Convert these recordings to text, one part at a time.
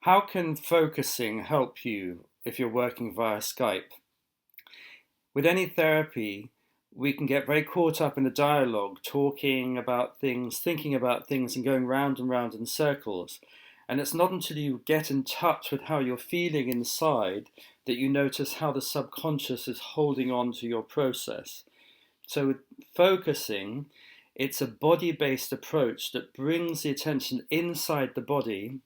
How can focusing help you if you're working via Skype? With any therapy, we can get very caught up in the dialogue, talking about things, thinking about things, and going round and round in circles. And it's not until you get in touch with how you're feeling inside that you notice how the subconscious is holding on to your process. So, with focusing, it's a body based approach that brings the attention inside the body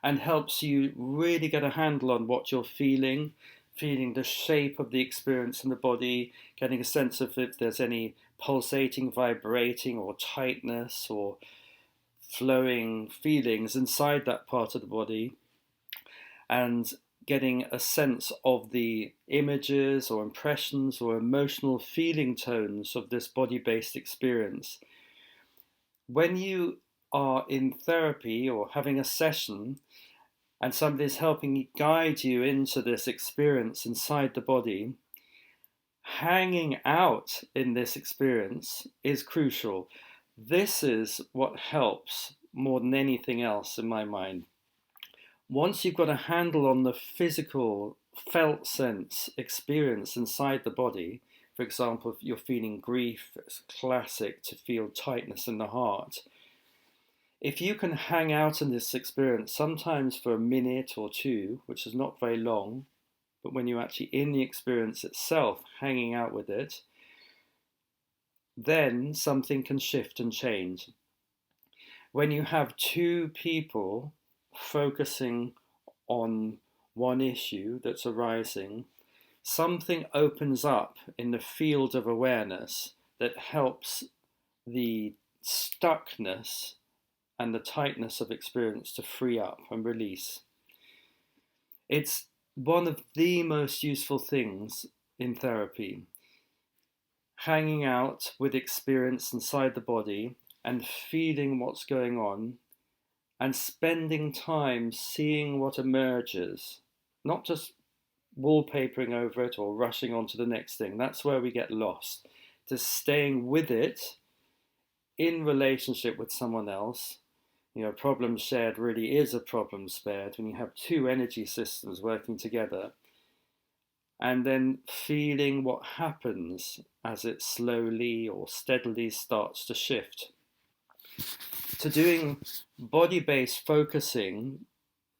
and helps you really get a handle on what you're feeling the shape of the experience in the body, getting a sense of if there's any pulsating, vibrating, or tightness or flowing feelings inside that part of the body, and getting a sense of the images or impressions or emotional feeling tones of this body based experience. When you are in therapy or having a session, and somebody's helping guide you into this experience inside the body, hanging out in this experience is crucial. This is what helps more than anything else in my mind. Once you've got a handle on the physical, felt sense experience inside the body, for example, if you're feeling grief, it's classic to feel tightness in the heart. If you can hang out in this experience, sometimes for a minute or two, which is not very long, but when you're actually in the experience itself, hanging out with it, then something can shift and change. When you have two people focusing on one issue that's arising, something opens up in the field of awareness that helps the stuckness and the tightness of experience to free up and release. It's one of the most useful things in therapy. Hanging out with experience inside the body and feeling what's going on and spending time seeing what emerges, not just wallpapering over it or rushing on to the next thing. That's where we get lost. Just staying with it in relationship with someone else. A problem shared really is a problem spared when you have two energy systems working together, and then feeling what happens as it slowly or steadily starts to shift. So doing body-based focusing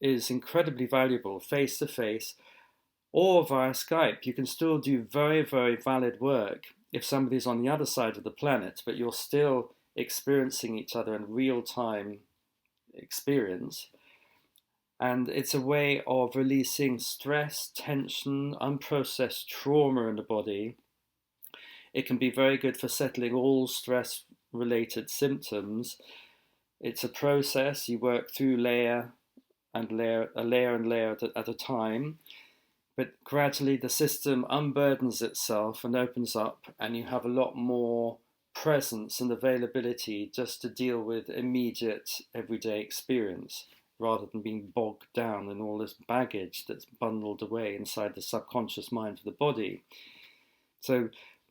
is incredibly valuable face to face or via Skype. You can still do very, very valid work if somebody's on the other side of the planet, but you're still experiencing each other in real time experience. And it's a way of releasing stress, tension, unprocessed trauma in the body. It can be very good for settling all stress related symptoms. It's a process. You work through layer and layer at a time, but gradually the system unburdens itself and opens up, and you have a lot more presence and availability just to deal with immediate everyday experience, rather than being bogged down in all this baggage that's bundled away inside the subconscious mind of the body. So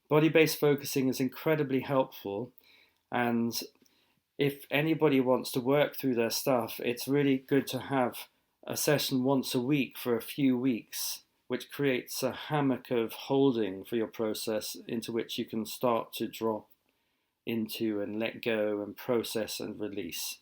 body-based focusing is incredibly helpful, and if anybody wants to work through their stuff, it's really good to have a session once a week for a few weeks, which creates a hammock of holding for your process into which you can start to drop into and let go and process and release.